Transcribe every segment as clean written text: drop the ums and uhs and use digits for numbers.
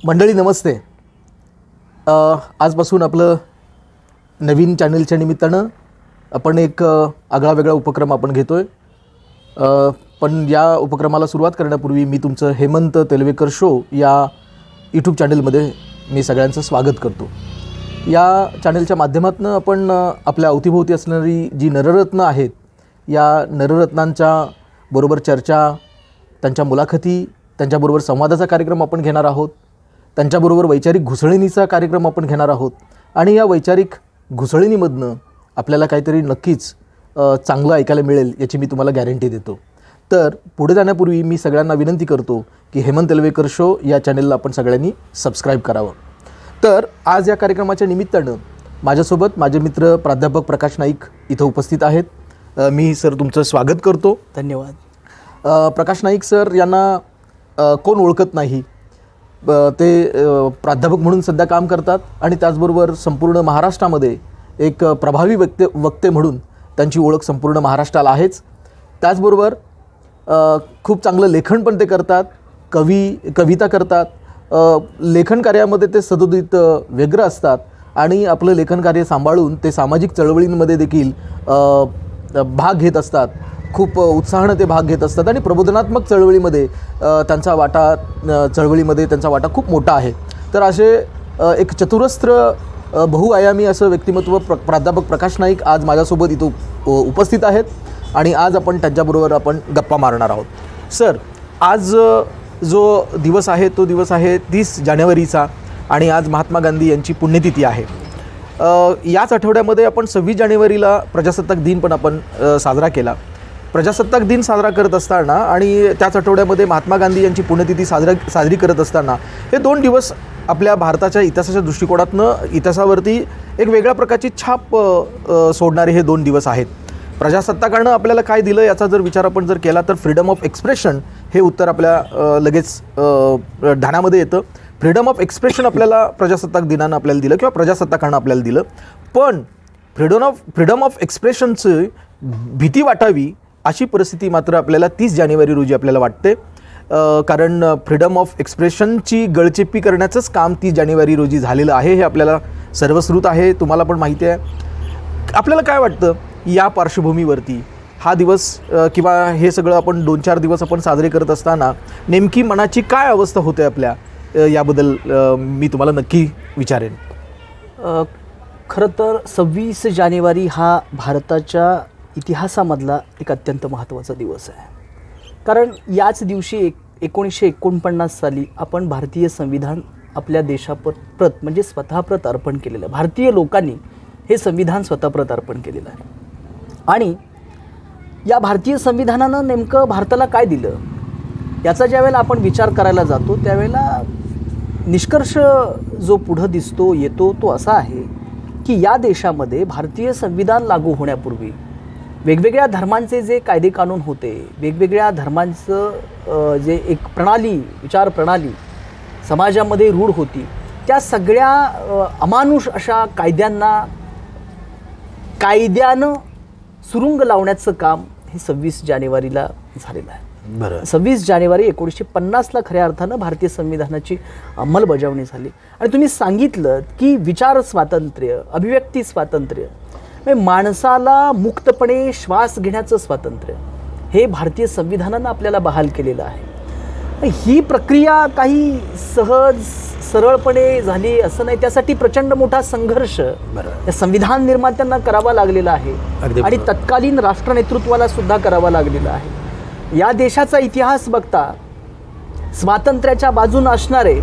मंडळी नमस्ते. आजपासून आपलं नवीन चॅनलच्या निमित्तानं आपण एक आगळा वेगळा उपक्रम आपण घेतो आहे. पण या उपक्रमाला सुरुवात करण्यापूर्वी मी तुमचं हेमंत तेलवेकर शो या यूट्यूब चॅनलमध्ये मी सगळ्यांचं स्वागत करतो. या चॅनलच्या माध्यमातून आपण आपल्या अवतीभोवती असणारी जी नररत्न आहेत या नररत्नांच्या बरोबर चर्चा, त्यांच्या मुलाखती, त्यांच्याबरोबर संवादाचा कार्यक्रम आपण घेणार आहोत. त्यांच्याबरोबर वैचारिक घुसळणीचा कार्यक्रम आपण घेणार आहोत आणि या वैचारिक घुसळणीमधनं आपल्याला काहीतरी नक्कीच चांगलं ऐकायला मिळेल याची मी तुम्हाला गॅरंटी देतो. तर पुढे जाण्यापूर्वी मी सगळ्यांना विनंती करतो की हेमंत तेलवेकर शो या चॅनलला आपण सगळ्यांनी सबस्क्राईब करावं. तर आज या कार्यक्रमाच्या निमित्तानं माझ्यासोबत माझे मित्र प्राध्यापक प्रकाश नाईक इथं उपस्थित आहेत. मी सर तुमचं स्वागत करतो. धन्यवाद. प्रकाश नाईक सर यांना कोण ओळखत नाही. ते प्राध्यापक म्हणून सध्या काम करतात आणि त्याचबरोबर संपूर्ण महाराष्ट्रामध्ये एक प्रभावी वक्ते म्हणून त्यांची ओळख संपूर्ण महाराष्ट्राला आहेच. त्याचबरोबर खूप चांगलं लेखन पण ते करतात, कविता करतात. लेखन कार्यामध्ये ते सदोदित व्यग्र असतात आणि आपलं लेखन कार्य सांभाळून ते सामाजिक चळवळींमध्ये देखील भाग घेत असतात. खूप उत्साहानं ते भाग घेत असतात आणि प्रबोधनात्मक चळवळीमध्ये त्यांचा वाटा खूप मोठा आहे. तर असे एक चतुरस्त्र बहुआयामी असं व्यक्तिमत्व प्राध्यापक प्रकाश नाईक आज माझ्यासोबत इथं उपस्थित आहेत आणि आज आपण त्यांच्याबरोबर आपण गप्पा मारणार आहोत. सर, आज जो दिवस आहे तो दिवस आहे 30 जानेवारीचा आणि आज महात्मा गांधी यांची पुण्यतिथी आहे. याच आठवड्यामध्ये आपण 26 जानेवारीला प्रजासत्ताक दिन पण आपण साजरा केला. प्रजासत्ताक दिन साजरा करत असताना आणि त्याच आठवड्यामध्ये महात्मा गांधी यांची पुण्यतिथी साजरी करत असताना हे 2 दिवस आपल्या भारताच्या इतिहासाच्या दृष्टिकोनातनं इतिहासावरती एक वेगळ्या प्रकारची छाप सोडणारे हे 2 दिवस आहेत. प्रजासत्ताकानं आपल्याला काय दिलं याचा जर विचार आपण जर केला तर फ्रीडम ऑफ एक्सप्रेशन हे उत्तर आपल्या लगेच ध्यानामध्ये येतं. फ्रीडम ऑफ एक्सप्रेशन आपल्याला प्रजासत्ताक दिनानं आपल्याला दिलं किंवा प्रजासत्ताकानं आपल्याला दिलं. पण फ्रीडम ऑफ एक्सप्रेशनची भीती वाटावी अशी परिस्थिती मात्र आपल्याला 30 जानेवारी रोजी आपल्याला वाटते. कारण फ्रीडम ऑफ एक्सप्रेशनची गळचेपी करण्याचंच काम 30 जानेवारी रोजी झालेलं आहे. हे आपल्याला सर्वश्रुत आहे, तुम्हाला पण माहिती आहे. आपल्याला काय वाटतं या पार्श्वभूमीवरती हा दिवस किंवा हे सगळं आपण 2-4 दिवस आपण साजरे करत असताना नेमकी मनाची काय अवस्था होते आपल्या, याबद्दल मी तुम्हाला नक्की विचारेन. खरं तर 26 जानेवारी हा भारताच्या इतिहासामधला एक अत्यंत महत्त्वाचा दिवस आहे. कारण याच दिवशी 1949 साली आपण भारतीय संविधान आपल्या देशाप्रत म्हणजे स्वतःप्रत अर्पण केलेलं आहे. भारतीय लोकांनी हे संविधान स्वतःप्रत अर्पण केलेलं आहे. आणि या भारतीय संविधानानं नेमकं भारताला काय दिलं याचा ज्यावेळेला आपण विचार करायला जातो त्यावेळेला निष्कर्ष जो पुढं येतो तो असा आहे की या देशामध्ये भारतीय संविधान लागू होण्यापूर्वी वेगवेगळ्या धर्मांचे जे कायदे कानून होते, वेगवेगळ्या धर्मांचं जे एक विचार प्रणाली समाजामध्ये रूढ होती, त्या सगळ्या अमानुष अशा कायद्यानं सुरुंग लावण्याचं काम हे 26 जानेवारीला झालेलं आहे. बरं. 26 जानेवारी 1950ला खऱ्या अर्थानं भारतीय संविधानाची अंमलबजावणी झाली. आणि तुम्ही सांगितलं की विचार स्वातंत्र्य, अभिव्यक्ती स्वातंत्र्य, माणसाला मुक्तपणे श्वास घेण्याचं स्वातंत्र्य हे भारतीय संविधानानं आपल्याला बहाल केलेलं आहे. ही प्रक्रिया काही सहज सरळपणे झाली असं नाही. त्यासाठी प्रचंड मोठा संघर्ष या संविधान निर्मात्यांना करावा लागलेला आहे आणि तत्कालीन राष्ट्रनेतृत्वाला सुद्धा करावा लागलेला आहे. या देशाचा इतिहास बघता स्वातंत्र्याच्या बाजून असणारे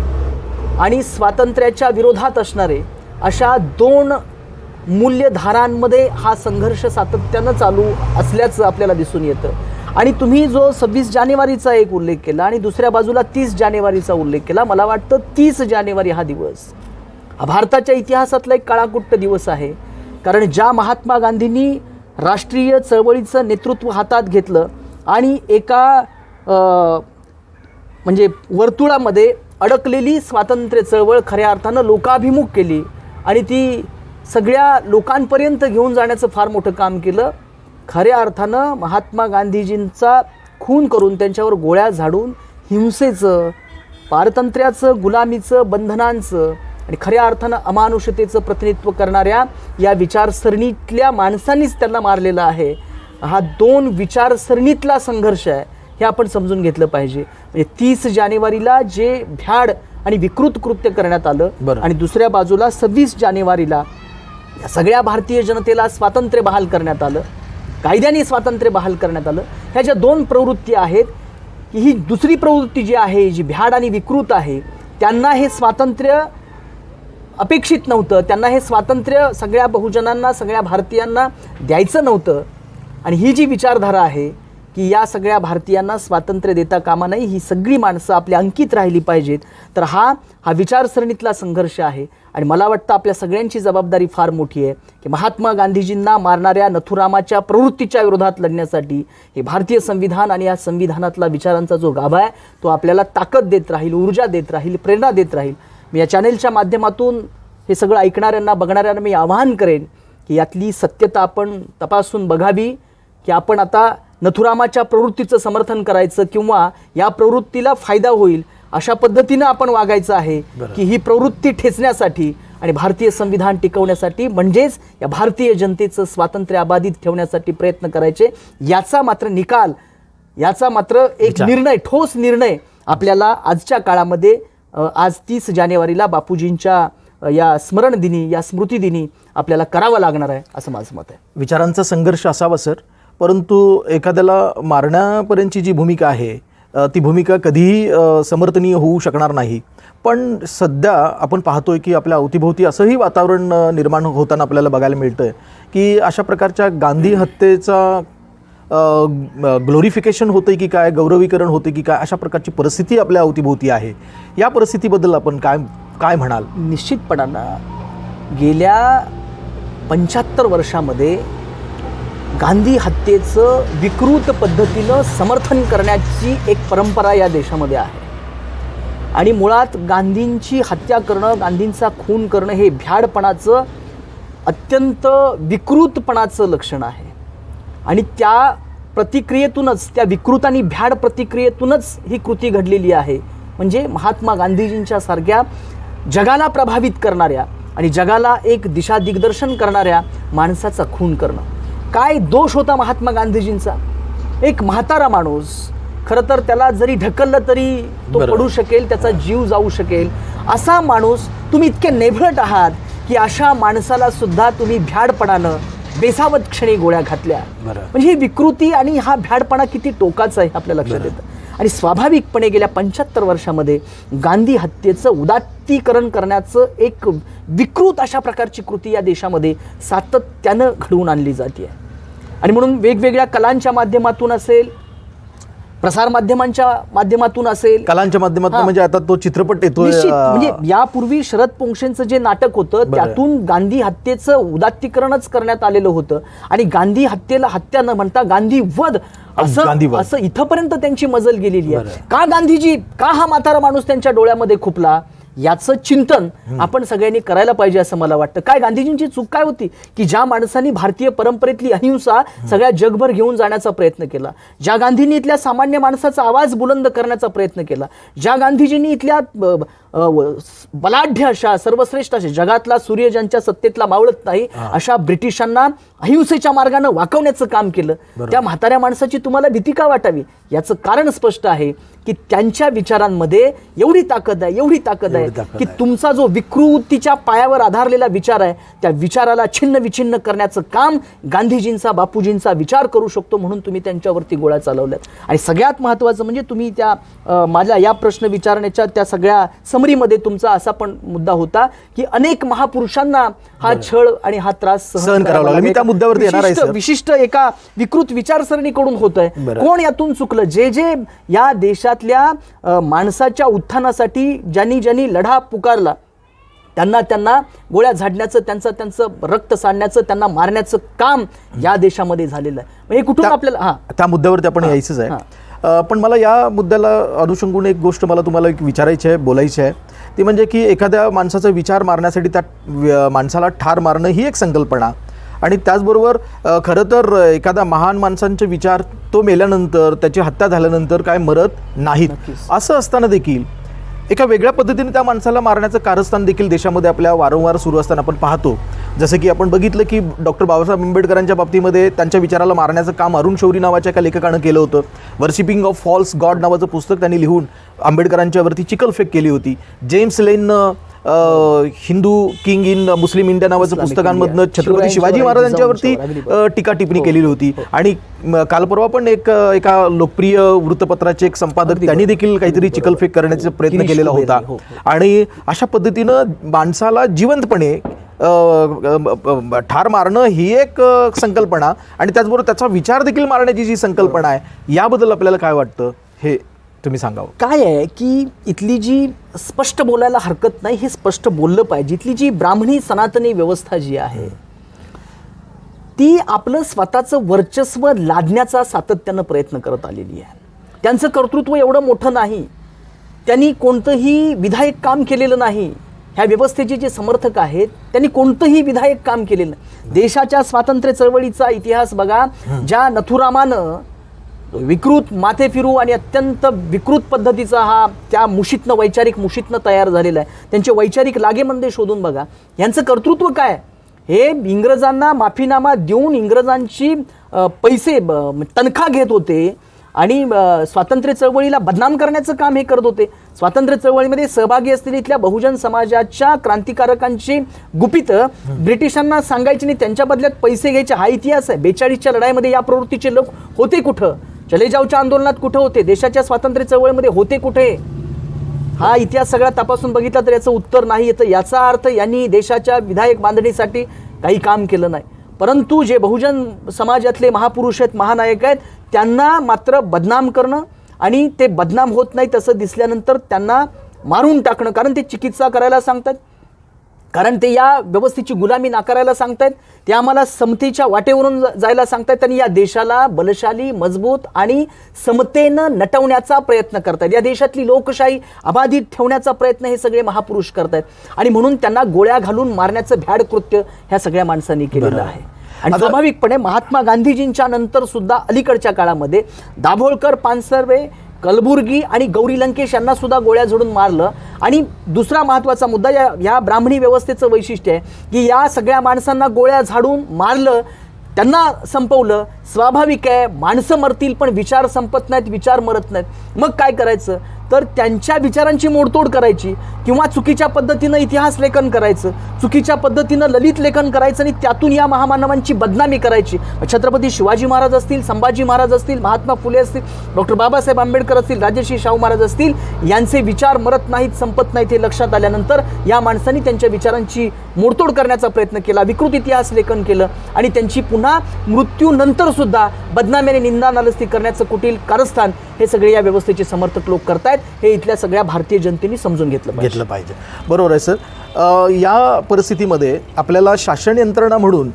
आणि स्वातंत्र्याच्या विरोधात असणारे अशा 2 मूल्यधारांमध्ये हा संघर्ष सातत्यानं चालू असल्याचं आपल्याला दिसून येतं. आणि तुम्ही जो 26 जानेवारीचा एक उल्लेख केला आणि दुसऱ्या बाजूला 30 जानेवारीचा उल्लेख केला, मला वाटतं 30 जानेवारी हा दिवस हा भारताच्या इतिहासातला एक काळाकुट्ट दिवस आहे. कारण ज्या महात्मा गांधींनी राष्ट्रीय चळवळीचं नेतृत्व हातात घेतलं आणि एका म्हणजे वर्तुळामध्ये अडकलेली स्वातंत्र्य चळवळ खऱ्या अर्थानं लोकाभिमुख केली आणि ती सगळ्या लोकांपर्यंत घेऊन जाण्याचं फार मोठं काम केलं. खऱ्या अर्थानं महात्मा गांधीजींचा खून करून त्यांच्यावर गोळ्या झाडून हिंसेचं पारतंत्र्याचं, गुलामीचं, बंधनांचं आणि खऱ्या अर्थानं अमानुषतेचं प्रतिनिधित्व करणाऱ्या या विचारसरणीतल्या माणसांनीच त्यांना मारलेलं आहे. हा 2 विचारसरणीतला संघर्ष आहे, हे आपण समजून घेतलं पाहिजे. म्हणजे 30 जानेवारीला जे भ्याड आणि विकृत कृत्य करण्यात आलं आणि दुसऱ्या बाजूला 26 जानेवारीला या सगळ्या भारतीय जनतेला स्वातंत्र्य बहाल करण्यात आलं, कायद्याने स्वातंत्र्य बहाल करण्यात आलं. ह्या ज्या 2 प्रवृत्ती आहेत, की ही दुसरी प्रवृत्ती जी आहे, जी भ्याड आणि विकृत आहे, त्यांना हे स्वातंत्र्य अपेक्षित नव्हतं, त्यांना हे स्वातंत्र्य सगळ्या बहुजनांना, सगळ्या भारतीयांना द्यायचं नव्हतं. आणि ही जी विचारधारा आहे की या सगळ्या भारतीयांना स्वातंत्र्य देता कामा नाही, ही सगळी माणसं आपल्या अंकित राहिली पाहिजेत, तर हा विचारसरणीतला संघर्ष आहे. आणि मला वाटतं आपल्या सगळ्यांची जबाबदारी फार मोठी आहे की महात्मा गांधीजींना मारणाऱ्या नथुरामाच्या प्रवृत्तीच्या विरोधात लढण्यासाठी हे भारतीय संविधान आणि या संविधानातला विचारांचा जो गाभा आहे तो आपल्याला ताकद देत राहील, ऊर्जा देत राहील, प्रेरणा देत राहील. मी या चॅनेलच्या माध्यमातून हे सगळं ऐकणाऱ्यांना, बघणाऱ्यांना मी आवाहन करेन की यातली सत्यता आपण तपासून बघावी, की आपण आता नथुरामाच्या प्रवृत्तीचं समर्थन करायचं किंवा या प्रवृत्तीला फायदा होईल अशा पद्धतीनं आपण वागायचं आहे की ही प्रवृत्ती ठेचण्यासाठी आणि भारतीय संविधान टिकवण्यासाठी, म्हणजेच या भारतीय जनतेचं स्वातंत्र्य अबाधित ठेवण्यासाठी प्रयत्न करायचे. याचा मात्र निकाल, याचा मात्र एक निर्णय, ठोस निर्णय आपल्याला आजच्या काळामध्ये, आज 30 जानेवारीला बापूजींच्या या स्मरण दिनी, या स्मृती दिनी आपल्याला करावा लागणार आहे, असं माझं मत आहे. विचारांचा संघर्ष असावा सर, परंतु एखाद्याला मारण्यापर्यंतची जी भूमिका आहे ती भूमिका कधीही समर्थनीय होऊ शकणार नाही. पण सध्या आपण पाहतोय की आपल्या अवतीभोवती असंही वातावरण निर्माण होताना आपल्याला बघायला मिळतं आहे की अशा प्रकारच्या गांधी हत्येचा ग्लोरिफिकेशन होतं की काय, गौरवीकरण होते की काय, अशा प्रकारची परिस्थिती आपल्या अवतीभोवती आहे. या परिस्थितीबद्दल आपण काय म्हणाल? निश्चितपणानं गेल्या 75 वर्षामध्ये गांधी हत्येचं विकृत पद्धतीनं समर्थन करण्याची एक परंपरा या देशामध्ये आहे. आणि मुळात गांधींची हत्या करणं, गांधींचा खून करणं हे भ्याडपणाचं, अत्यंत विकृतपणाचं लक्षण आहे. आणि त्या प्रतिक्रियेतूनच, त्या विकृत आणि भ्याड प्रतिक्रियेतूनच ही कृती घडलेली आहे. म्हणजे महात्मा गांधीजींच्या सारख्या जगाला प्रभावित करणाऱ्या आणि जगाला एक दिशा दिग्दर्शन करणाऱ्या माणसाचा खून करणं. काय दोष होता महात्मा गांधीजींचा? एक म्हातारा माणूस, खरं तर त्याला जरी ढकललं तरी तो पडू शकेल, त्याचा जीव जाऊ शकेल, असा माणूस तुम्ही इतके नेभळट आहात की अशा माणसाला सुद्धा तुम्ही भ्याडपणानं बेसावत क्षणी गोळ्या घातल्या. म्हणजे ही विकृती आणि हा भ्याडपणा किती टोकाचा आहे आपल्या लक्षात येतं. आणि स्वाभाविकपणे गेल्या 75 वर्षामध्ये गांधी हत्येचं उदात्तीकरण करण्याचं एक विकृत अशा प्रकारची कृती या देशामध्ये सातत्यानं घडवून आणली जाते. आणि म्हणून वेगवेगळ्या कलांच्या माध्यमातून असेल, प्रसार माध्यमांच्या माध्यमातून असेल, कलांच्या माध्यमातून म्हणजे आता तो चित्रपट येतोय. म्हणजे यापूर्वी शरद पोंक्षेंचं जे नाटक होतं त्यातून गांधी हत्येचं उदात्तीकरणच करण्यात आलेलं होतं. आणि गांधी हत्येला हत्या न म्हणता गांधी वध असं इथपर्यंत त्यांची मजल गेलेली आहे. का गांधीजी, का हा म्हातारा माणूस त्यांच्या डोळ्यामध्ये खुपला, याचं चिंतन आपण सगळ्यांनी करायला पाहिजे असं मला वाटतं. काय गांधीजींची चूक काय होती की ज्या माणसांनी भारतीय परंपरेतली अहिंसा सगळ्या जगभर घेऊन जाण्याचा प्रयत्न केला, ज्या गांधींनी इथल्या सामान्य माणसाचा आवाज बुलंद करण्याचा प्रयत्न केला, ज्या गांधीजींनी इथल्या बलाढ्य अशा, सर्वश्रेष्ठ अशा, जगातला सूर्य ज्यांच्या सत्तेतला मावळत नाही अशा ब्रिटिशांना अहिंसेच्या मार्गाने वाकवण्याचं काम केलं, त्या म्हाताऱ्या माणसाची तुम्हाला भीती का वाटावी? याचं कारण स्पष्ट आहे की त्यांच्या विचारांमध्ये एवढी ताकद आहे, एवढी ताकद आहे की तुमचा जो विकृतीच्या पायावर आधारलेला विचार आहे त्या विचाराला छिन्न विछिन्न करण्याचं काम गांधीजींचा, बापूजींचा विचार करू शकतो. म्हणून तुम्ही त्यांच्यावरती गोळ्या चालवल्यात. आणि सगळ्यात महत्त्वाचं म्हणजे तुम्ही त्या माझ्या या प्रश्न विचारण्याच्या त्या सगळ्या समरीमध्ये तुमचा असा पण मुद्दा होता की अनेक महापुरुषांना हा छळ आणि हा त्रास सहन करावा लागला. मी त्या मुद्द्यावरती येणार आहे. विशिष्ट एका विकृत विचारसरणीकडून होतंय. कोण यातून चुकलं? जे या देशातल्या माणसाच्या उत्थानासाठी ज्यांनी लढा पुकारला त्यांना गोळ्या झाडण्याचं, त्यांचं रक्त सांडण्याचं, त्यांना मारण्याचं काम या देशामध्ये झालेलं आहे. म्हणजे कुठून आपल्याला त्या मुद्द्यावरती आपण यायचंच आहे. पण मला या मुद्द्याला अनुषंगून एक गोष्ट मला तुम्हाला विचारायची आहे, बोलायची आहे. ती म्हणजे की एखाद्या माणसाचा विचार मारण्यासाठी त्या माणसाला ठार मारणं ही एक संकल्पना, आणि त्याचबरोबर खरं तर एखाद्या महान माणसांचे विचार तो मेल्यानंतर, त्याची हत्या झाल्यानंतर काय मरत नाहीत. असं असताना देखील एका वेगळ्या पद्धतीने त्या माणसाला मारण्याचं कारस्थान देखील देशामध्ये आपल्या वारंवार सुरू असताना आपण पाहतो. जसं की आपण बघितलं की डॉक्टर बाबासाहेब आंबेडकरांच्या बाबतीमध्ये त्यांच्या विचाराला मारण्याचं काम अरुण शौरी नावाच्या एका लेखकानं केलं होतं. वर्शिपिंग ऑफ फॉल्स गॉड नावाचं पुस्तक त्यांनी लिहून आंबेडकरांच्यावरती चिखलफेक केली होती. जेम्स लेननं Hindu king in Muslim India नावाचं पुस्तकांमधनं छत्रपती शिवाजी महाराजांच्यावरती टीका टिप्पणी केलेली होती. आणि काल परवा पण एका लोकप्रिय वृत्तपत्राचे एक संपादक त्यांनी देखील काहीतरी चिखलफेक करण्याचा प्रयत्न केलेला होता. आणि अशा पद्धतीनं माणसाला जिवंतपणे ठार मारणं ही एक संकल्पना आणि त्याचबरोबर त्याचा विचार देखील मारण्याची जी संकल्पना आहे याबद्दल आपल्याला काय वाटतं हे तुम्ही सांगावं. काय आहे की इथली जी स्पष्ट बोलायला हरकत नाही, हे स्पष्ट बोललं पाहिजे. इथली जी ब्राह्मणी सनातनी व्यवस्था जी आहे ती आपलं स्वतःचं वर्चस्व लादण्याचा सातत्यानं प्रयत्न करत आलेली आहे. त्यांचं कर्तृत्व एवढं मोठं नाही, त्यांनी कोणतंही विधायक काम केलेलं नाही. ह्या व्यवस्थेचे जे समर्थक आहेत त्यांनी कोणतंही विधायक काम केलेलं नाही. देशाच्या स्वातंत्र्य चळवळीचा इतिहास बघा, ज्या नथुरामानं विकृत माथे फिरू आणि अत्यंत विकृत पद्धतीचा हा त्या मुशीतनं वैचारिक मुशीतनं तयार झालेला आहे. त्यांचे वैचारिक लागेमंदे शोधून बघा. यांचं कर्तृत्व काय, हे इंग्रजांना माफीनामा देऊन इंग्रजांची पैसे तनखा घेत होते आणि स्वातंत्र्य चळवळीला बदनाम करण्याचं काम हे करत होते. स्वातंत्र्य चळवळीमध्ये सहभागी असलेली इथल्या बहुजन समाजाच्या क्रांतिकारकांची गुपितं ब्रिटिशांना सांगायची नाही, त्यांच्या बदल्यात पैसे घ्यायचे. हा इतिहास आहे. 42च्या लढाईमध्ये या प्रवृत्तीचे लोक होते कुठं? चले जावच्या आंदोलनात कुठं होते? देशाच्या स्वातंत्र्य चळवळीमध्ये होते कुठे? हा इतिहास सगळा तपासून बघितला तर याचं उत्तर नाही येतं. याचा अर्थ यांनी देशाच्या विधायक बांधणीसाठी काही काम केलं नाही. परंतु जे बहुजन समाजातले महापुरुष आहेत, महानायक आहेत, त्यांना मात्र बदनाम करणं आणि ते बदनाम होत नाही तसं दिसल्यानंतर त्यांना मारून टाकणं. कारण ते चिकित्सा करायला सांगतात, कारण ते या व्यवस्थेची गुलामी नाकारायला सांगतायत, ते आम्हाला समतेच्या वाटेवरून जायला सांगतायत आणि या देशाला बलशाली, मजबूत आणि समतेनं नटवण्याचा प्रयत्न करतायत. या देशातली लोकशाही अबाधित ठेवण्याचा प्रयत्न हे सगळे महापुरुष करतायत आणि म्हणून त्यांना गोळ्या घालून मारण्याचं भ्याड कृत्य ह्या सगळ्या माणसांनी केलेलं आहे. आणि स्वाभाविकपणे महात्मा गांधीजींच्या नंतर सुद्धा अलीकडच्या काळामध्ये दाभोळकर, पानसर्वे, कलबुर्गी आणि गौरी लंकेश यांना सुद्धा गोळ्या झोडून मारलं. आणि दुसरा महत्त्वाचा मुद्दा, या ब्राह्मणी व्यवस्थेचं वैशिष्ट्य आहे की या सगळ्या माणसांना गोळ्या झाडून मारलं, त्यांना संपवलं. स्वाभाविक आहे, माणसं मरतील पण विचार संपत नाहीत, विचार मरत नाहीत. मग काय करायचं तर त्यांच्या विचारांची मोडतोड करायची किंवा चुकीच्या पद्धतीनं इतिहास लेखन करायचं, चुकीच्या पद्धतीनं ललित लेखन करायचं आणि त्यातून या महामानवांची बदनामी करायची. छत्रपती शिवाजी महाराज असतील, संभाजी महाराज असतील, महात्मा फुले असतील, डॉक्टर बाबासाहेब आंबेडकर असतील, राजर्षी शाहू महाराज असतील, यांचे विचार मरत नाहीत, संपत नाहीत हे लक्षात आल्यानंतर या माणसांनी त्यांच्या विचारांची मोडतोड करण्याचा प्रयत्न केला, विकृत इतिहास लेखन केलं आणि त्यांची पुन्हा मृत्यूनंतर सुद्धा बदनामी आणि निंदा नालस्ती करण्याचं कुटील कारस्थान हे सगळे या व्यवस्थेचे समर्थक लोक करतायत. हे इथल्या सगळ्या भारतीय जनतेने समजून घेतलं पाहिजे. बरोबर आहे सर. या परिस्थितीमध्ये आपल्याला शासन यंत्रणा म्हणून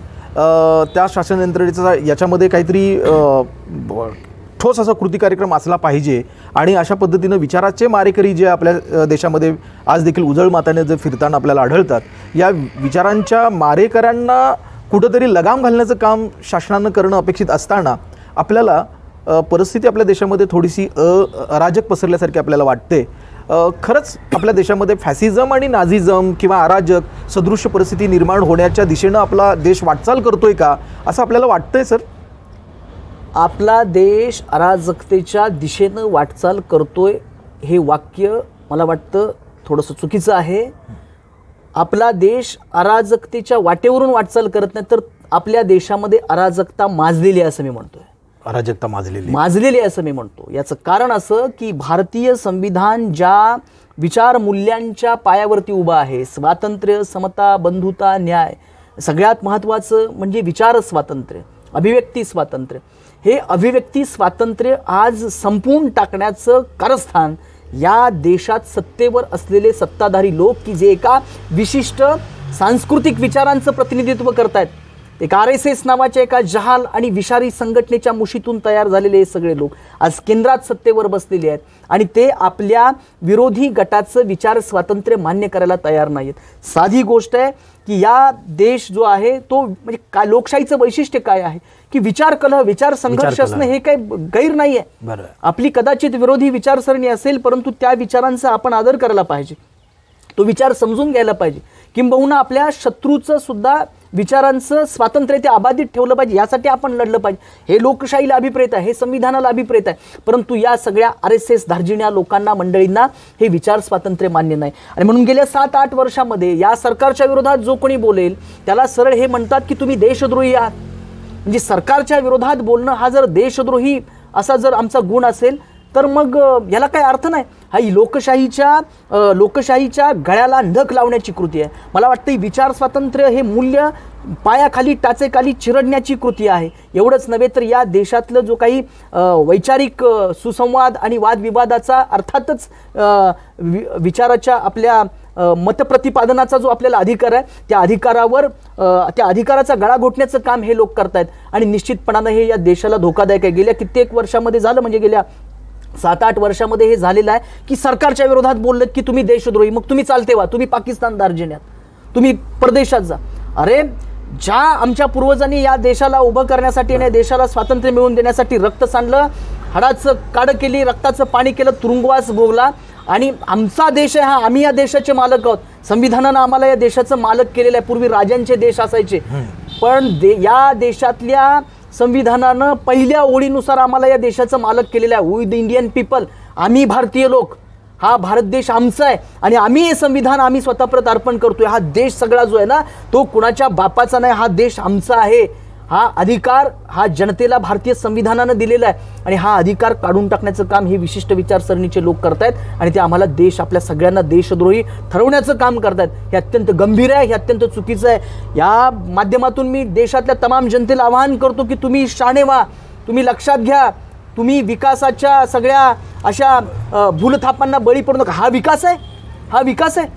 त्या शासन यंत्रणेचा याच्यामध्ये काहीतरी ठोस असा कृती कार्यक्रम असला पाहिजे आणि अशा पद्धतीनं विचाराचे मारेकरी जे आपल्या देशामध्ये आज देखील उजळ माताने जे फिरताना आपल्याला आढळतात, या विचारांच्या मारेकऱ्यांना कुठंतरी लगाम घालण्याचं काम शासनानं करणं अपेक्षित असताना आपल्याला परिस्थिती आपल्या देशामध्ये थोडीशी अराजक पसरल्यासारखी आपल्याला वाटते. खरंच आपल्या देशामध्ये फॅसिझम आणि नाझिझम किंवा अराजक सदृश्य परिस्थिती निर्माण होण्याच्या दिशेनं आपला देश वाटचाल करतोय का असं आपल्याला वाटतंय सर? आपला देश अराजकतेच्या दिशेनं वाटचाल करतोय हे वाक्य मला वाटतं थोडंसं चुकीचं आहे. आपला देश अराजकतेच्या वाटेवरून वाटचाल करत नाही, तर आपल्या देशामध्ये अराजकता माजलेली आहे असं मी म्हणतोय. अराजकता माजलेली आहे असं मी म्हणतो. याचं कारण असं की भारतीय संविधान ज्या विचार मूल्यांच्या पायावरती उभा आहे, स्वातंत्र्य, समता, बंधुता, न्याय, सगळ्यात महत्त्वाचं म्हणजे विचार स्वातंत्र्य, अभिव्यक्ती स्वातंत्र्य, हे अभिव्यक्ती स्वातंत्र्य आज संपवून टाकण्याचं कारस्थान या देशात सत्तेवर असलेले सत्ताधारी लोक की जे एका विशिष्ट सांस्कृतिक विचारांचं प्रतिनिधित्व करतायत, एक RSS नावाच्या एका जहाल आणि विषारी संघटनेच्या मुशीतून तयार झालेले हे सगळे लोक आज केंद्रात सत्तेवर बसलेले आहेत आणि ते आपल्या विरोधी गटाचं विचार स्वातंत्र्य मान्य करायला तयार नाहीत. साधी गोष्ट आहे की या देश जो आहे तो म्हणजे काय लोकशाहीचं वैशिष्ट्य काय आहे की विचार कलह विचार संघर्ष असणं हे काही गैर नाही आहे. आपली कदाचित विरोधी विचारसरणी असेल परंतु त्या विचारांचा आपण आदर करायला पाहिजे, तो विचार समजून घ्यायला पाहिजे, किंबहुना आपल्या शत्रूचं सुद्धा विचारांचं स्वातंत्र्य ते अबाधित ठेवलं पाहिजे, यासाठी आपण लढलं पाहिजे. हे लोकशाहीला अभिप्रेत आहे, हे संविधानाला अभिप्रेत आहे. परंतु या सगळ्या RSS धार्जिण्या लोकांना मंडळींना हे विचार स्वातंत्र्य मान्य नाही. आणि म्हणून गेल्या 7-8 वर्षामध्ये या सरकारच्या विरोधात जो कोणी बोलेल त्याला सरळ हे म्हणतात की तुम्ही देशद्रोही आहात. म्हणजे सरकारच्या विरोधात बोलणं हा जर देशद्रोही असा जर आमचा गुण असेल तर मग याला काही अर्थ नाही. हा ही लोकशाहीच्या गळ्याला नख लावण्याची कृती आहे. मला वाटतं ही विचार स्वातंत्र्य हे मूल्य पायाखाली टाचेखाली चिरडण्याची कृती आहे. एवढंच नव्हे तर या देशातलं जो काही वैचारिक सुसंवाद आणि वादविवादाचा अर्थातच विचाराच्या आपल्या मतप्रतिपादनाचा जो आपल्याला अधिकार आहे त्या अधिकाराचा गळा घोटण्याचं काम हे लोक करतायत आणि निश्चितपणानं हे या देशाला धोकादायक आहे. गेल्या कित्येक वर्षामध्ये झालं, म्हणजे गेल्या 7-8 वर्षामध्ये हे झालेलं आहे की सरकारच्या विरोधात बोललं की तुम्ही देशद्रोही, मग तुम्ही चालते व्हा, तुम्ही पाकिस्तान दार्जिन्यात, तुम्ही परदेशात जा. अरे ज्या आमच्या पूर्वजांनी या देशाला उभं करण्यासाठी आणि देशाला स्वातंत्र्य मिळवून देण्यासाठी रक्त सांडलं, हाडाचं काढं केली, रक्ताचं पाणी केलं, तुरुंगवास भोगला आणि आमचा देश आहे हा, आम्ही या देशाचे मालक आहोत. संविधानानं आम्हाला या देशाचं मालक केलेलं आहे. पूर्वी राजांचे देश असायचे, पण या देशातल्या संविधानानं पहिल्या ओळीनुसार आम्हाला या देशाचं मालक केलेलं आहे. वी द इंडियन पीपल, आम्ही भारतीय लोक, हा भारत देश आमचा आहे आणि आम्ही हे संविधान आम्ही स्वतःप्रत अर्पण करतोय. हा देश सगळा जो आहे ना तो कुणाच्या बापाचा नाही, हा देश आमचा आहे. हा अधिकार हा जनतेला भारतीय संविधानानं दिलेला आहे आणि हा अधिकार काढून टाकण्याचं काम हे विशिष्ट विचारसरणीचे लोक करतायत आणि ते आम्हाला देश आपल्या सगळ्यांना देशद्रोही ठरवण्याचं काम करतायत. हे अत्यंत गंभीर आहे, हे अत्यंत चुकीचं आहे. या माध्यमातून मी देशातल्या तमाम जनतेला आवाहन करतो की तुम्ही शाणे व्हा, तुम्ही लक्षात घ्या, तुम्ही विकासाच्या सगळ्या अशा भूलथापांना बळी पडू नका. हा विकास आहे, हा विकास आहे?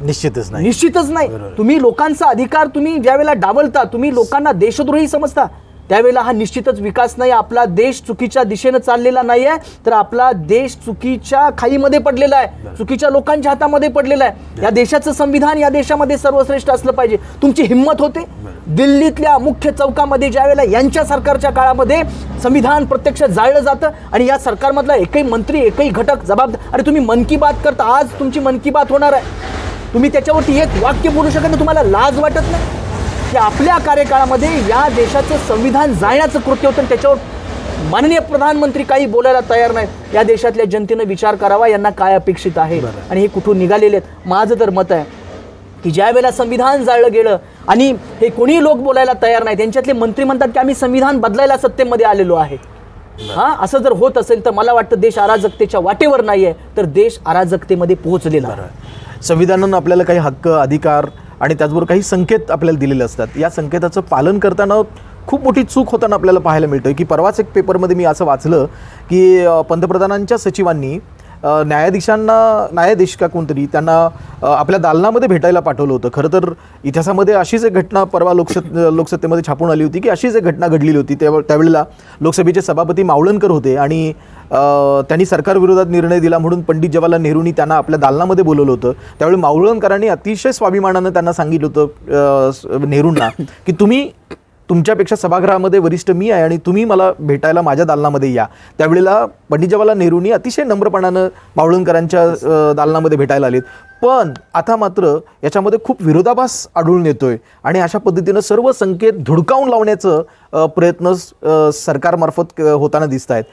निश्चितच नाही. तुम्ही लोकांचा अधिकार तुम्ही ज्यावेळेला डावलता, तुम्ही लोकांना देशद्रोही समजता, त्यावेळेला हा निश्चितच विकास नाही. आपला देश चुकीच्या दिशेनं चाललेला नाही आहे, तर आपला देश चुकीच्या खाईमध्ये पडलेला आहे, चुकीच्या लोकांच्या हातामध्ये पडलेला आहे. या देशाचं संविधान या देशामध्ये सर्वश्रेष्ठ असलं पाहिजे. तुमची हिंमत होते दिल्लीतल्या मुख्य चौकामध्ये ज्यावेळेला यांच्या सरकारच्या काळामध्ये संविधान प्रत्यक्ष जाळलं जातं आणि या सरकारमधला एकही मंत्री एकही घटक जबाबदार, अरे तुम्ही मन की बात करता, आज तुमची मन की बात होणार आहे, तुम्ही त्याच्यावरती एक वाक्य बोलू शकत नाही, तुम्हाला लाज वाटत नाही की आपल्या कार्यकाळामध्ये या देशाचं संविधान जाळण्याचं कृत्य होतं आणि त्याच्यावर माननीय प्रधानमंत्री काही बोलायला तयार नाहीत. या देशातल्या जनतेनं विचार करावा यांना काय अपेक्षित आहे आणि हे कुठून निघालेले आहेत. माझं तर मत आहे की ज्या वेळेला संविधान जाळलं गेलं आणि हे कोणी लोक बोलायला तयार नाही, त्यांच्यातले मंत्री म्हणतात की आम्ही संविधान बदलायला सत्तेमध्ये आलेलो आहे. हा असं जर होत असेल तर मला वाटतं देश अराजकतेच्या वाटेवर नाही आहे, तर देश अराजकतेमध्ये पोहोचलेला आहे. संविधानानं आपल्याला काही हक्क अधिकार आणि त्याचबरोबर काही संकेत आपल्याला दिलेले असतात. या संकेताचं पालन करताना खूप मोठी चूक होताना आपल्याला पाहायला मिळतं की परवाच एक पेपरमध्ये मी असं वाचलं की पंतप्रधानांच्या सचिवांनी न्यायाधीश का कोणतरी त्यांना आपल्या दालनामध्ये भेटायला पाठवलं होतं. खरं तर इतिहासामध्ये अशीच एक घटना परवा लोकसत्तेमध्ये छापून आली होती की अशीच एक घटना घडलेली होती. त्यावेळेला लोकसभेचे सभापती मावळणकर होते आणि त्यांनी सरकारविरोधात निर्णय दिला म्हणून पंडित जवाहरलाल नेहरूंनी त्यांना आपल्या दालनामध्ये बोलवलं होतं. त्यावेळी मावळणकरांनी अतिशय स्वाभिमानानं त्यांना सांगितलं होतं नेहरूंना की तुम्ही तुमच्यापेक्षा सभागृहामध्ये वरिष्ठ मी आहे आणि तुम्ही मला भेटायला माझ्या दालनामध्ये या. त्यावेळेला पंडित जवाहरलाल नेहरूंनी अतिशय नम्रपणानं मावळणकरांच्या दालनामध्ये भेटायला आलेत. पण आता मात्र याच्यामध्ये खूप विरोधाभास आढळून येतोय आणि अशा पद्धतीनं सर्व संकेत धुडकावून लावण्याचं प्रयत्न सरकारमार्फत होताना दिसत आहेत.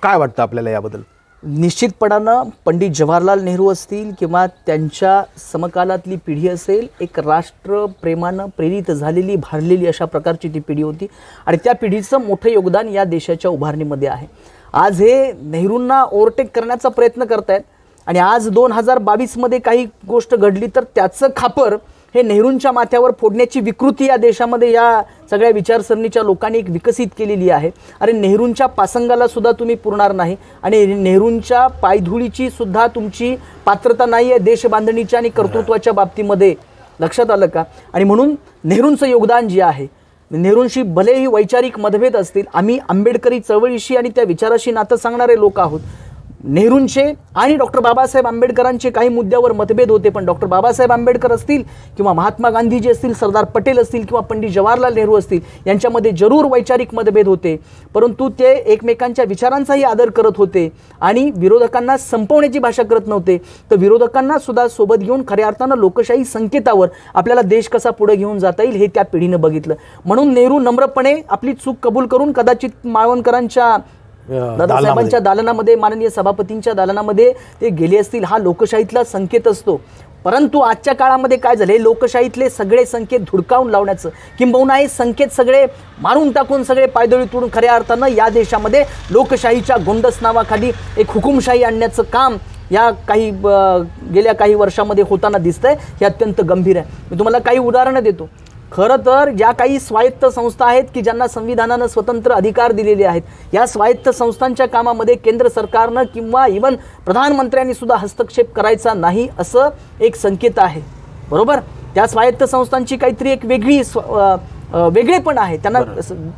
काय वाटतं आपल्याला याबद्दल? निश्चितपणानं पंडित जवाहरलाल नेहरू असतील किंवा त्यांच्या समकालातली पिढी असेल, एक राष्ट्रप्रेमानं प्रेरित झालेली भारलेली अशा प्रकारची ती पिढी होती आणि त्या पिढीचं मोठं योगदान या देशाच्या उभारणीमध्ये आहे. आज हे नेहरूंना ओव्हरटेक करण्याचा प्रयत्न करतायत आणि आज 2022मध्ये काही गोष्ट घडली तर त्याचं खापर हे नेहरूंच्या माथ्यावर फोडण्याची विकृती या देशामध्ये या सगळ्या विचारसरणीच्या लोकांनी एक विकसित केलेली आहे. अरे नेहरूंच्या पासंगाला सुद्धा तुम्ही पुरणार नाही आणि नेहरूंच्या पायधुळीची सुद्धा तुमची पात्रता नाही आहे देशबांधणीच्या आणि कर्तृत्वाच्या बाबतीमध्ये. लक्षात आलं का? आणि म्हणून नेहरूंचं योगदान जे आहे, नेहरूंशी भलेही वैचारिक मतभेद असतील, आम्ही आंबेडकरी चळवळीशी आणि त्या विचाराशी नातं सांगणारे लोक आहोत. नेहरूंचे आणि डॉक्टर बाबासाहेब आंबेडकरांचे काही मुद्द्यावर मतभेद होते, पण डॉक्टर बाबासाहेब आंबेडकर असतील किंवा महात्मा गांधीजी असतील, सरदार पटेल असतील किंवा पंडित जवाहरलाल नेहरू असतील, यांच्यामध्ये जरूर वैचारिक मतभेद होते, परंतु ते एकमेकांच्या विचारांचाही आदर करत होते आणि विरोधकांना संपवण्याची भाषा करत नव्हते. तर विरोधकांना सुद्धा सोबत घेऊन खऱ्या अर्थानं लोकशाही संकेतावर आपल्याला देश कसा पुढे घेऊन जाता येईल हे त्या पिढीनं बघितलं. म्हणून नेहरू नम्रपणे आपली चूक कबूल करून कदाचित माळवणकरांच्या दादासाहेबांच्या दालनामध्ये, माननीय सभापतींच्या दालनामध्ये ते गेले असतील. हा लोकशाहीतला संकेत असतो. परंतु आजच्या काळामध्ये काय झाले, लोकशाहीतले सगळे संकेत धुडकावून लावण्याचं, किंबहुना हे संकेत सगळे मारून टाकून, सगळे पायदळी तोडून खऱ्या अर्थानं या देशामध्ये लोकशाहीच्या गोंडस नावाखाली एक हुकुमशाही आणण्याचं काम या गेल्या काही वर्षामध्ये होताना दिसतंय. हे अत्यंत गंभीर आहे. मी तुम्हाला काही उदाहरणं देतो. खरं तर ज्या काही स्वायत्त संस्था आहेत की ज्यांना संविधानानं स्वतंत्र अधिकार दिलेले आहेत, या स्वायत्त संस्थांच्या कामामध्ये केंद्र सरकारनं किंवा इव्हन प्रधानमंत्र्यांनी सुद्धा हस्तक्षेप करायचा नाही असं एक संकेत आहे. बरोबर, त्या स्वायत्त संस्थांची काहीतरी एक वेगळेपण आहे, त्यांना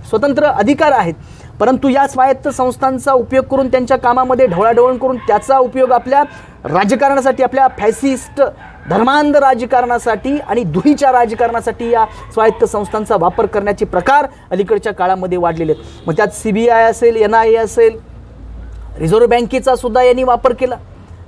स्वतंत्र अधिकार आहेत. परंतु या स्वायत्त संस्थांचा उपयोग करून त्यांच्या कामामध्ये ढवळाढवळ करून त्याचा उपयोग आपल्या राजकारणासाठी, आपल्या फॅसिस्ट धर्मांध राजकारणासाठी आणि दुहीच्या राजकारणासाठी या स्वायत्त संस्थांचा वापर करण्याचे प्रकार अलीकडच्या काळामध्ये वाढलेले आहेत. मग त्यात CBI असेल, NIA असेल, रिझर्व्ह बँकेचा सुद्धा यांनी वापर केला.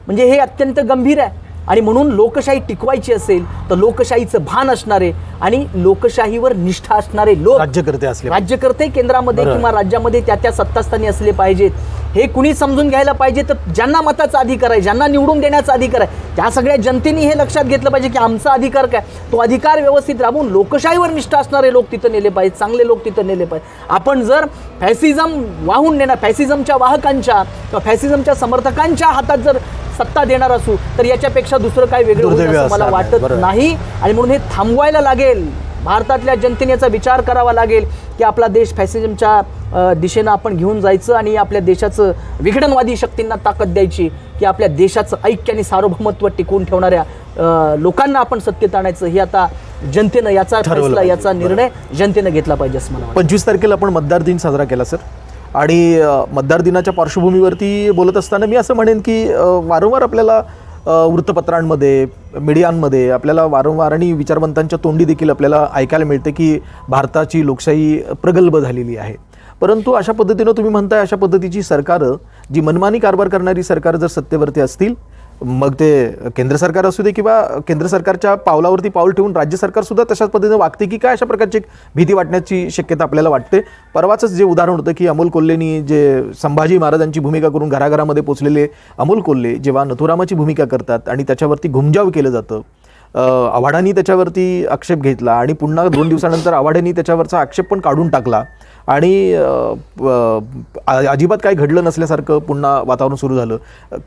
म्हणजे हे अत्यंत गंभीर आहे. आणि म्हणून लोकशाही टिकवायची असेल तर लोकशाहीचं भान असणारे आणि लोकशाहीवर निष्ठा असणारे लोक, राज्यकर्ते केंद्रामध्ये किंवा राज्यामध्ये त्या सत्तास्थानी असले पाहिजेत. हे कुणी समजून घ्यायला पाहिजे. तर ज्यांना मताचा अधिकार आहे, ज्यांना निवडून देण्याचा अधिकार आहे, त्या सगळ्या जनतेने हे लक्षात घेतलं पाहिजे की आमचा अधिकार काय, तो अधिकार व्यवस्थित राबवून लोकशाहीवर निष्ठा असणारे लोक तिथं नेले पाहिजेत, चांगले लोक तिथं नेले पाहिजे. आपण जर फॅसिझम वाहून नेणार, फॅसिझमच्या वाहकांच्या किंवा फॅसिझमच्या समर्थकांच्या हातात जर सत्ता देणार असू तर याच्यापेक्षा दुसरं काय वेगळं होईल असं मला वाटत नाही. आणि म्हणून हे थांबवायला लागेल. भारतातल्या जनतेने याचा विचार करावा लागेल की आपला देश फॅसिझमच्या दिशेनं आपण घेऊन जायचं आणि आपल्या देशाचं विघटनवादी शक्तींना ताकद द्यायची, की आपल्या देशाचं ऐक्य आणि सार्वभौमत्व टिकवून ठेवणाऱ्या लोकांना आपण सत्तेत आणायचं. हे आता जनतेनं याचा फैसला, याचा निर्णय जनतेनं घेतला पाहिजे असं मला वाटतं. 25 तारखेला आपण मतदार दिन साजरा केला सर, आणि मतदार दिनाच्या पार्श्वभूमीवरती बोलत असताना मी असं म्हणेन की वारंवार आपल्याला वृत्तपत्रांमध्ये, मीडियांमध्ये आपल्याला वारंवार आणि विचारवंतांच्या तोंडी देखील आपल्याला ऐकायला मिळते की भारताची लोकशाही प्रगल्भ झालेली आहे. परंतु अशा पद्धतीनं तुम्ही म्हणताय, अशा पद्धतीची सरकारं, जी मनमानी कारभार करणारी सरकारं जर सत्तेवरती असतील, मग ते केंद्र सरकार असू दे किंवा केंद्र सरकारच्या पावलावरती पाऊल ठेवून राज्य सरकारसुद्धा तशाच पद्धतीने वागते की काय, अशा प्रकारची भीती वाटण्याची शक्यता आपल्याला वाटते. परवाचंच जे उदाहरण होतं की अमोल कोल्हेनी जे संभाजी महाराजांची भूमिका करून घराघरामध्ये पोचलेले अमोल कोल्हे जेव्हा नथुरामाची भूमिका करतात आणि त्याच्यावरती घुमजाव केलं जातं, आव्हाडांनी त्याच्यावरती आक्षेप घेतला आणि पुन्हा 2 दिवसानंतर आव्हाडांनी त्याच्यावरचा आक्षेप पण काढून टाकला आणि अजिबात काही घडलं नसल्यासारखं पुन्हा वातावरण सुरू झालं.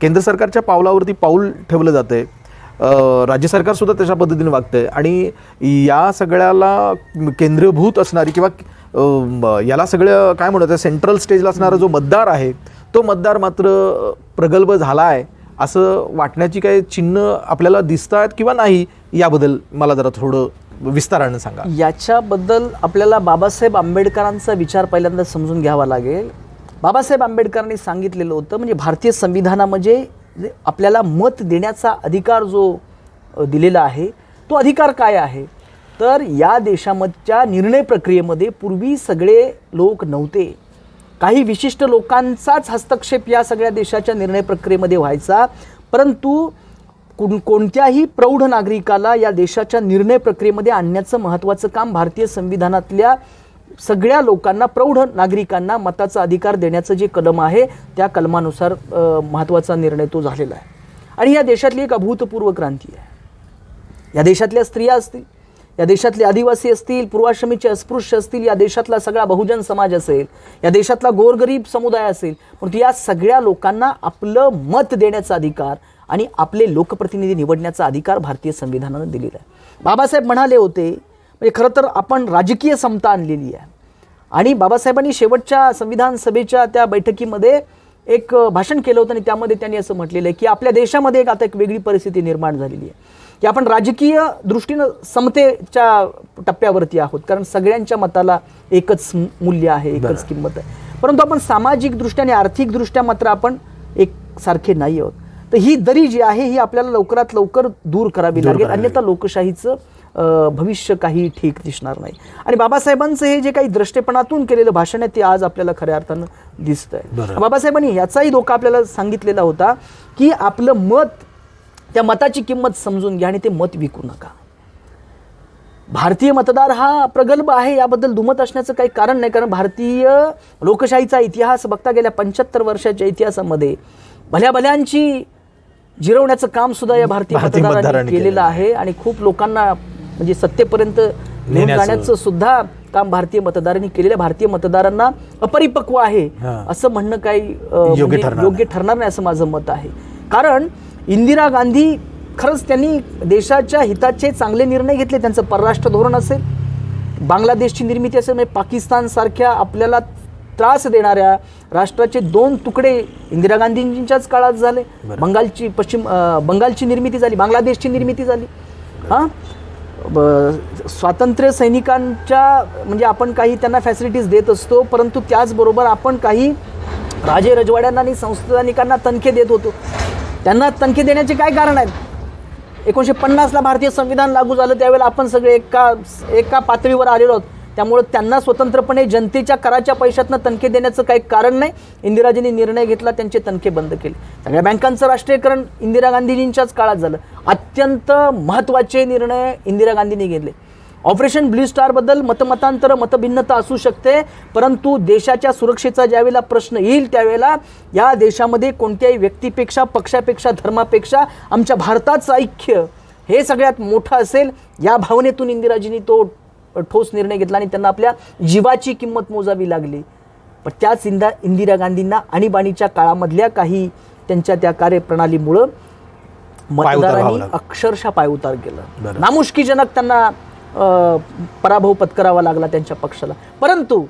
केंद्र सरकारच्या पावलावरती पाऊल ठेवलं जातं आहे, राज्य सरकारसुद्धा तशा पद्धतीने वागतं आहे. आणि या सगळ्याला केंद्रभूत असणारी किंवा याला सगळं काय म्हणतात, सेंट्रल स्टेजला असणारा जो मतदार आहे, तो मतदार मात्र प्रगल्भ झाला आहे असं वाटण्याची काही चिन्ह आपल्याला दिसत आहेत किंवा नाही, याबद्दल मला जरा थोडं विस्ताराने सांगा. याच्याबद्दल आपल्याला बाबासाहेब आंबेडकरांचा विचार पहिल्यांदा समजून घ्यावा लागेल. बाबासाहेब आंबेडकरांनी सांगितलेलं होतं, म्हणजे भारतीय संविधानामध्ये आपल्याला मत देण्याचा अधिकार जो दिलेला आहे, तो अधिकार काय आहे, तर या देशामधच्या निर्णय प्रक्रियेमध्ये पूर्वी सगळे लोक नव्हते. काही विशिष्ट लोकांचाच हस्तक्षेप या सगळ्या देशाच्या निर्णय प्रक्रियेमध्ये व्हायचा. परंतु कोणत्याही प्रौढ नागरिकाला या देशाच्या निर्णय प्रक्रियेमध्ये आणण्याचं महत्त्वाचं काम भारतीय संविधानातल्या सगळ्या लोकांना, प्रौढ नागरिकांना मताचा अधिकार देण्याचं जे कलम आहे, त्या कलमानुसार महत्त्वाचा निर्णय तो झालेला आहे. आणि या देशातली एक अभूतपूर्व क्रांती आहे. या देशातल्या स्त्रिया असतील, या देशातले आदिवासी असतील, पूर्वाश्रमीचे अस्पृश्य असतील, या देशातला सगळा बहुजन समाज असेल, या देशातला गोरगरीब समुदाय असेल, परंतु या सगळ्या लोकांना आपलं मत देण्याचा अधिकार आणि आपले लोकप्रतिनिधी निवडण्याचा अधिकार भारतीय संविधानानं दिलेला आहे. बाबासाहेब म्हणाले होते, म्हणजे खरं तर आपण राजकीय समता आणलेली आहे. आणि बाबासाहेबांनी शेवटच्या संविधान सभेच्या त्या बैठकीमध्ये एक भाषण केलं होतं आणि त्यामध्ये त्यांनी असं म्हटलेलं आहे की आपल्या देशामध्ये आता एक वेगळी परिस्थिती निर्माण झालेली आहे की आपण राजकीय दृष्टीनं समतेच्या टप्प्यावरती आहोत, कारण सगळ्यांच्या मताला एकच मूल्य आहे, एकच किंमत आहे. परंतु आपण सामाजिक दृष्ट्या आणि आर्थिक दृष्ट्या मात्र आपण एक सारखे नाही आहोत. तर ही दरी जी आहे ही आपल्याला लवकरात लवकर दूर करावी लागेल, अन्यथा लोकशाहीचं भविष्य काही ठीक दिसणार नाही. आणि बाबासाहेबांचं हे जे काही द्रष्टेपणातून केलेलं भाषण आहे ते आज आपल्याला खऱ्या अर्थानं दिसतंय. बाबासाहेबांनी याचाही धोका आपल्याला सांगितलेला होता की आपलं मत, त्या मताची किंमत समजून घ्या आणि ते मत विकू नका. भारतीय मतदार हा प्रगल्भ आहे याबद्दल दुमत असण्याचं काही कारण नाही, कारण भारतीय लोकशाहीचा इतिहास बघता गेल्या 75 वर्षाच्या इतिहासामध्ये भल्यांची जिरवण्याचं काम सुद्धा या भारतीय मतदारांनी केलेलं आहे. आणि खूप लोकांना म्हणजे सत्तेपर्यंत घेऊन जाण्याचं सुद्धा काम भारतीय मतदारांनी केलेलं. भारतीय मतदारांना अपरिपक्व आहे असं म्हणणं काही योग्य ठरणार नाही असं माझं मत आहे. कारण इंदिरा गांधी खरंच त्यांनी देशाच्या हिताचे चांगले निर्णय घेतले. त्यांचं परराष्ट्र धोरण असेल, बांगलादेशची निर्मिती असेल, म्हणजे पाकिस्तान सारख्या आपल्याला त्रास देणाऱ्या राष्ट्राचे 2 तुकडे इंदिरा गांधींच्याच काळात झाले. बंगालची निर्मिती झाली, बांगलादेशची निर्मिती झाली. स्वातंत्र्य सैनिकांच्या म्हणजे आपण काही त्यांना फॅसिलिटीज देत असतो, परंतु त्याचबरोबर आपण काही राजे रजवाड्यांना आणि संस्थानिकांना तनखे देत होतो. त्यांना तनखे देण्याचे काय कारण आहेत? 1950ला भारतीय संविधान लागू झालं त्यावेळेला आपण सगळे एका पातळीवर आलेलो आहोत. त्यामुळे त्यांना स्वतंत्रपणे जनतेच्या कराच्या पैशातनं तनखे देण्याचं काही कारण नाही. इंदिराजींनी निर्णय घेतला, त्यांचे तनखे बंद केले. सगळ्या बँकांचं राष्ट्रीयकरण इंदिरा गांधीजींच्याच काळात झालं. अत्यंत महत्त्वाचे निर्णय इंदिरा गांधींनी घेतले. ऑपरेशन ब्ल्यू स्टारबद्दल मतभिन्नता असू शकते, परंतु देशाच्या सुरक्षेचा ज्यावेळेला प्रश्न येईल त्यावेळेला या देशामध्ये कोणत्याही व्यक्तीपेक्षा, पक्षापेक्षा, धर्मापेक्षा आमच्या भारताचं ऐक्य हे सगळ्यात मोठं असेल, या भावनेतून इंदिराजींनी तो ठोस निर्णय घेतला आणि त्यांना आपल्या जीवाची किंमत मोजावी लागली. पण त्याच इंदिरा गांधींना आणीबाणीच्या काळामधल्या काही त्यांच्या त्या कार्यप्रणालीमुळं मतदारांनी अक्षरशः पायउतार केलं. नामुष्कीजनक त्यांना पराभव पत्करावा लागला त्यांच्या पक्षाला. परंतु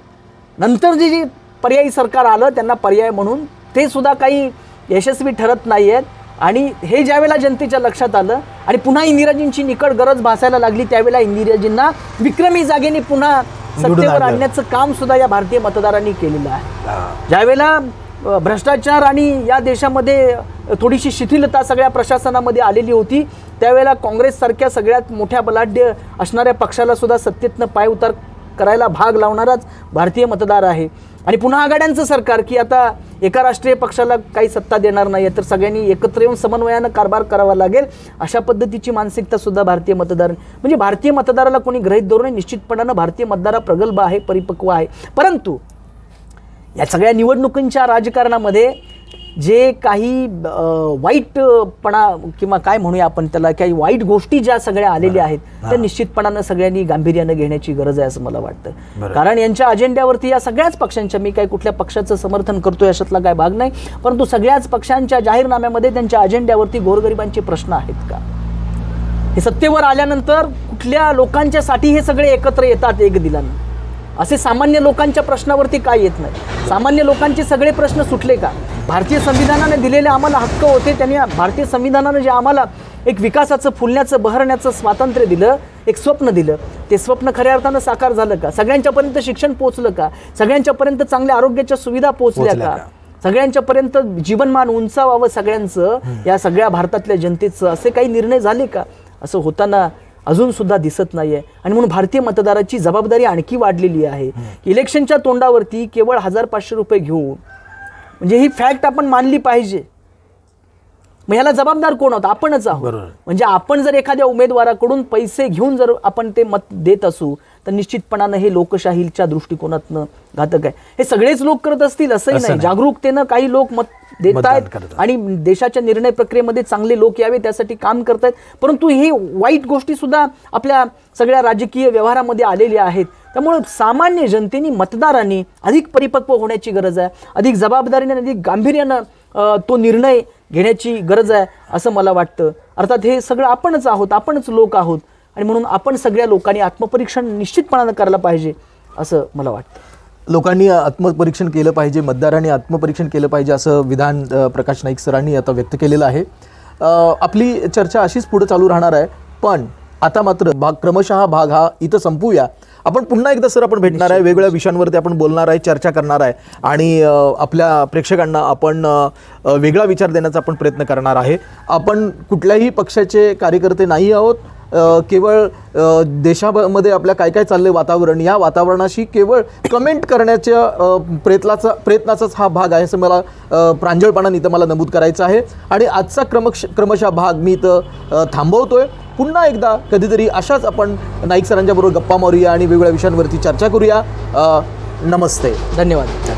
नंतर जे पर्यायी सरकार आलं त्यांना पर्याय म्हणून ते सुद्धा काही यशस्वी ठरत नाही आहेत. आणि हे ज्यावेळेला जनतेच्या लक्षात आलं आणि पुन्हा इंदिराजींची निकट गरज भासायला लागली त्यावेळेला इंदिराजींना विक्रमी जागेने पुन्हा सत्तेवर आणण्याचं काम सुद्धा या भारतीय मतदारांनी केलेलं आहे. ज्यावेळेला भ्रष्टाचार आणि या देशामध्ये थोडीशी शिथिलता सगळ्या प्रशासनामध्ये आलेली होती त्यावेळेला काँग्रेससारख्या सगळ्यात मोठ्या बलाढ्य असणाऱ्या पक्षाला सुद्धा सत्तेतनं पायउतार करायला भाग लावणाराच भारतीय मतदार आहे. आणि पुन्हा आघाड्यांचं सरकार की आता एका राष्ट्रीय पक्षाला काही सत्ता देणार नाही तर सगळ्यांनी एकत्र येऊन समन्वयानं कारभार करावा लागेल, अशा पद्धतीची मानसिकता सुद्धा भारतीय मतदार, म्हणजे भारतीय मतदाराला कोणी गृहीत धरू नये. निश्चितपणानं भारतीय मतदार प्रगल्भ आहे, परिपक्व आहे. परंतु या सगळ्या निवडणुकींच्या राजकारणामध्ये जे काही वाईटपणा किंवा काय म्हणूया आपण त्याला, काही वाईट गोष्टी ज्या सगळ्या आलेल्या आहेत त्या निश्चितपणानं सगळ्यांनी गांभीर्यानं घेण्याची गरज आहे असं मला वाटतं. कारण यांच्या अजेंड्यावरती या सगळ्याच पक्षांच्या, मी काही कुठल्या पक्षाचं समर्थन करतो याच्यातला काय भाग नाही, परंतु सगळ्याच पक्षांच्या जाहीरनाम्यामध्ये त्यांच्या अजेंड्यावरती गोरगरिबांचे प्रश्न आहेत का? हे सत्तेवर आल्यानंतर कुठल्या लोकांच्यासाठी हे सगळे एकत्र येतात एक दिलानं? असे सामान्य लोकांच्या प्रश्नावरती काय येत नाही? सामान्य लोकांचे सगळे प्रश्न सुटले का? भारतीय संविधानाने दिलेले आम्हाला हक्क होते, त्यांनी भारतीय संविधानानं जे आम्हाला एक विकासाचं, फुलण्याचं, बहरण्याचं स्वातंत्र्य दिलं, एक स्वप्न दिलं, ते स्वप्न खऱ्या अर्थानं साकार झालं का? सगळ्यांच्यापर्यंत शिक्षण पोहोचलं का? सगळ्यांच्यापर्यंत चांगल्या आरोग्याच्या सुविधा पोहोचल्या का? सगळ्यांच्यापर्यंत जीवनमान उंचावावं सगळ्यांचं, या सगळ्या भारतातल्या जनतेचं, असे काही निर्णय झाले का? असं होताना अजून सुद्धा दिसत नाहीये. आणि म्हणून भारतीय मतदाराची जबाबदारी आणखी वाढलेली आहे. इलेक्शनच्या तोंडावरती केवळ 1,500 रुपये घेऊन, म्हणजे ही फॅक्ट आपण मानली पाहिजे. मग याला जबाबदार कोण आहोत? आपणच आहोत. म्हणजे आपण जर एखाद्या उमेदवाराकडून पैसे घेऊन जर आपण ते मत देत असू तर निश्चितपणानं हे लोकशाहीच्या दृष्टिकोनातनं घातक आहे. हे सगळेच लोक करत असतील असंही नाही. जागरूकतेनं काही लोक मत देत आहेत आणि देशाच्या निर्णय प्रक्रियेमध्ये चांगले लोक यावे त्यासाठी काम करत आहेत. परंतु हे वाईट गोष्टी सुद्धा आपल्या सगळ्या राजकीय व्यवहारामध्ये आलेल्या आहेत. त्यामुळे सामान्य जनतेने, मतदारांनी अधिक परिपक्व होण्याची गरज आहे. अधिक जबाबदारीने, अधिक गांभीर्यानं तो निर्णय घेण्याची गरज आहे असं मला वाटतं. अर्थात हे सगळं आपणच आहोत, आपणच लोक आहोत आणि म्हणून आपण सगळ्या लोकांनी आत्मपरीक्षण निश्चितपणानं करायला पाहिजे असं मला वाटतं. लोकांनी आत्मपरीक्षण केलं पाहिजे, मतदारांनी आत्मपरीक्षण केलं पाहिजे असं विधान प्रकाश नाईक सरांनी आता व्यक्त केलेलं आहे. आपली चर्चा अशीच पुढे चालू राहणार आहे. पण आता मात्र क्रमशः भाग हा इथं संपूया. आपण पुन्हा एकदा सर आपण भेटणार आहे, वेगवेगळ्या विषयांवरती आपण बोलणार आहे, चर्चा करणार आहे आणि आपल्या प्रेक्षकांना आपण वेगळा विचार देण्याचा आपण प्रयत्न करणार आहे. आपण कुठल्याही पक्षाचे कार्यकर्ते नाही आहोत. केवळ देशामध्ये आपल्या काय काय चाललंय वातावरण, या वातावरणाशी केवळ कमेंट करण्याच्या प्रयत्नाचाच हा भाग आहे असं मला प्रांजळपणाने इथं मला नमूद करायचं आहे. आणि आजचा क्रमशः भाग मी इथं थांबवतोय. पुन्हा एकदा कधीतरी अशाच आपण नाईक सरांच्या बरोबर गप्पा मारूया आणि वेगवेगळ्या विषयांवरती चर्चा करूया. नमस्ते, धन्यवाद.